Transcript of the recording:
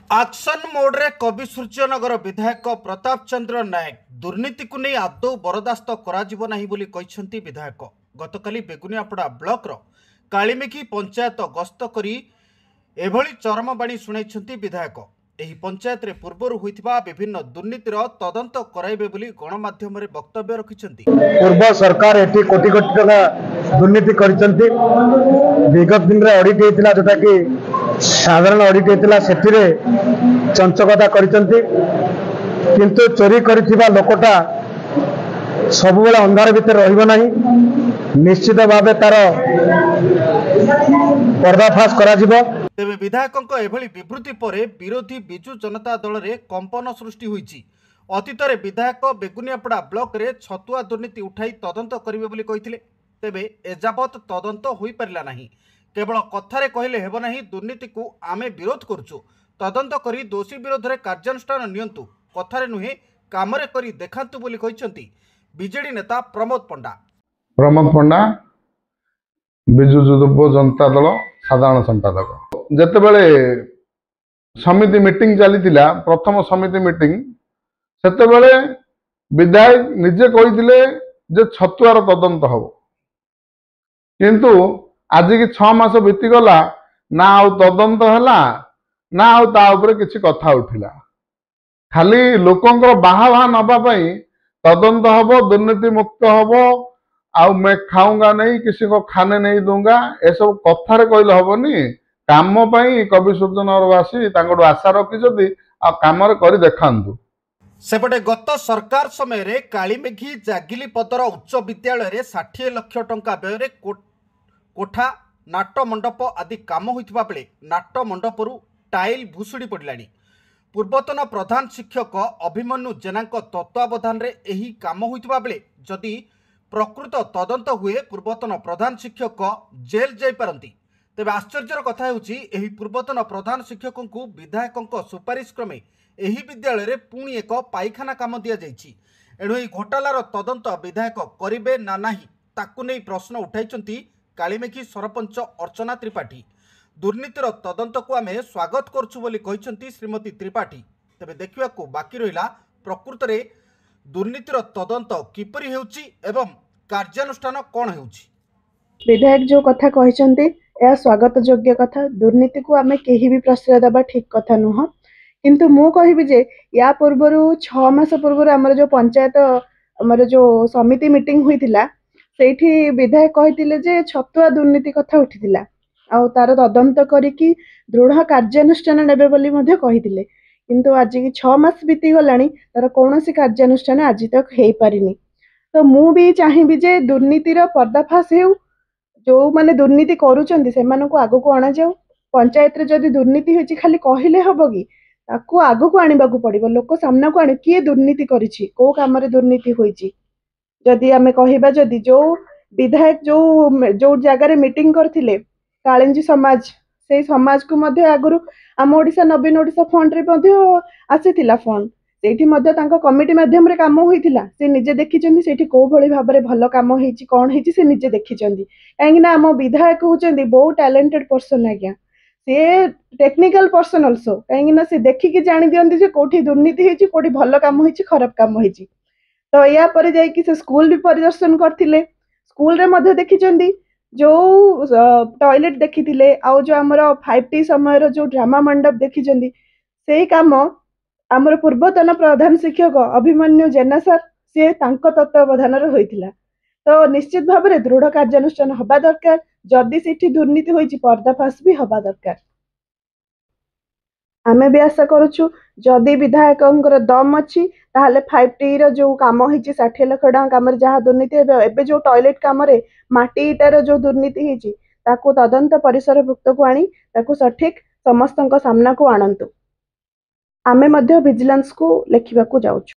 Auction मोड्रे कवि सूर्यनगर विधायक प्रताप चंद्र नायक दुर्नीति को नहीं आदौ बरदास्त कर विधायक गतकाली बेगुनियापड़ा ब्लॉक कालीमेघी पंचायत गस्त करी एभली चरमबाणी शुणाई विधायक एही पंचायत रे पूर्वर होइथिबा विभिन्न दुर्नीतिर तदंत कराइबे बोली गणमाध्यम रे वक्तव्य रखिछंती। पूर्व सरकार एठी कोटी कोटी टका दुर्नीति करिसंती। विगत दिन रे ऑडिट हेतिला जोटा कि साधारण ऑडिट हेतिला सेठिरे चंचकता करिसंती, किंतु चोरी करिथिबा लोकटा सब बेला अंधार भितर रहिबो नाही। निश्चित भावे तार पर्दाफाश करा जिवो। तेबे विधायकों एभली विवृत्ति परे विरोधी बिजु जनता दल रे कंपन सृष्टि होईछि। अतीत रे विधायक बेगुनियापड़ा ब्लॉक रे छतुआ दुर्नीति उठाई तदंत करिवे बोली कहिथिले। तेबे एजाबत तदंत होई परिला नाही। केवल कथारे कहले हेबो नाही दुर्नीति को आमे विरोध करछु, तदंत करी दोषी विरोध रे कार्यानुष्ठान नियंतु, कथारे नुहे कामरे करी देखांतु बोली कहिसंती बीजेडी नेता प्रमोद पंडा बिजु जनता दल साधारण संपादक। जेतेबेले समिति मीटिंग चलीथिला प्रथम समिति मीटिंग सेतेबेले विधायक निजे कहिथिले जे छतुआर तदंत हबो, किंतु आज की 6 मास बीती गला ना आउ तदंत हला ना आउ ता ऊपर किछि कथा उठिला। खाली लोकंकर बाहा नबा पई तदंत हबो, दुर्नीति मुक्त हबो, आउ मैं खाऊंगा नहीं, किसी को खाने नहीं दूंगा, ए सब कथारे कहले हबनी। काम पई कवि सूर्यनगरवासी तांगडो आशा रखिछथि आ कामरे करि देखांतु। सेपटे गत सरकार समय रे कालीमेघी जागिली पदर उच्च विद्यालय रे 60 लाख टंका व्यय रे कोठा नाट्य मंडप आदि काम होइथिबा बेले नाट्य मंडपरु टाइल भुसुड़ी पड़लानी। पूर्वतन प्रधान शिक्षक अभिमन्यु जेनांक तत्वावधान रे एही काम होइथिबा बेले जदि प्रकृत तदंत हुए पूर्वतन प्रधान शिक्षक जेल जाई पारंती। तेबे आश्चर्यर कथा हेउची एही पूर्वतन प्रधान शिक्षकों को विधायकों सुपारिश क्रमे एही विद्यालय रे पुणी एक पाइखाना काम दिया जाइछि। एणु एही घोटालार तदंत विधायक करिबे ना नाही ताकु नै प्रश्न उठाइछंती कालीमेघी सरपंच अर्चना त्रिपाठी। दुर्नीतिर तदंत को आमे स्वागत करछु बोली कहिछंती श्रीमती त्रिपाठी। तेबे देखिबाकू बाकी रहिला प्रकृत रे दुर्नीतिर तदंत किपरि हेउची एवं कार्यानुष्ठान कोन हेउची। विधायक जो कथा कहिसंती या स्वागत योग्य कथा। दुर्नीति को आमे केही भी प्रश्रय देबा ठीक कथा नुह, किंतु मु कहिबि जे या पूर्वरु 6 मास पूर्वरु हमर जो पंचायत हमर जो समिति मीटिंग होइतिला सेठी विधायक कहितिले जे छतुआ दुर्नीति कथा उठितिला आ तार तदंत करिकि दृढ़ कार्यानुष्ठान नेबे बोली मध्ये कहितिले। किंतु आज की 6 मास बीती गलानी तार कौनसी कार्यानुष्ठान आज तक हेई पारिनी। तो मु भी चाहिबि जे दुर्नीतिर पर्दाफाश हेउ, जो माने दुर्नीति करूचंदी सेमानकु आगु को आना जाऊ। पंचायत रे जदी दुर्नीति होची खाली कहिले हबो कि ताकू आगु को आनिबाकू पड़िबो, लोक सामना को आनि किए दुर्नीति करिछि, को काम रे दुर्नीति होईची। जदी आमे कहिबा जदी जो विधायक जो जगह रे मीटिंग करथिले कालिंजी समाज, से समाज को मध्ये आगुरु आम ओडिसा नवीन ओडिसा फंड रे मध्ये आसीथिला फंड, सेठी मध्ये तांको कमिटी माध्यम रे काम होइथिला। से निजे देखिचंदी सेठी को भली भाबरे भलो काम हेची कोन हेची से निजे देखिचंदी। काहेकि ना आम विधायक होचंदी बहुत टैलेंटेड पर्सन आज्ञा, से टेक्निकल पर्सन अल्सो। काहेकि ना से देखिकी जानि दियंदी जे कोठी दुर्नीति हेची, कोठी भलो काम हेची, खराब काम हेची। तो या पर जाई कि से स्कूल भी परिदर्शन करथिले, स्कूल रे मध्ये देखिचंदी जो टॉयलेट देखिथिले आ जो हमर 5T समय रो जो ड्रामा मंडप देखिचंदी, सेही काम आमर पूर्वतन प्रधान शिक्षक अभिमन्यु जेना सर से तांको तत्वावधान रे होइथिला। तो निश्चित भाव में दृढ़ कार्यानुष्ठान हबा दरकार। जदि सेठी दुर्नीति होइछि पर्दाफाश भी हबा दरकार। आमे भी आशा करूछु जदि विधायकंकर दम अछि ताहले 5T रो जो काम होइछि 60 लाख टका काम रे जहा दुर्नीति एबे जो टॉयलेट काम रे माटी इटार जो दुर्नीति होइछि ताकू तदंत परिसर भुक्त को आनी ताकू सठिक समस्तंक सामना को आनंतु। आमे मध्य विजिलेंस को लेखिबा को जाउछु।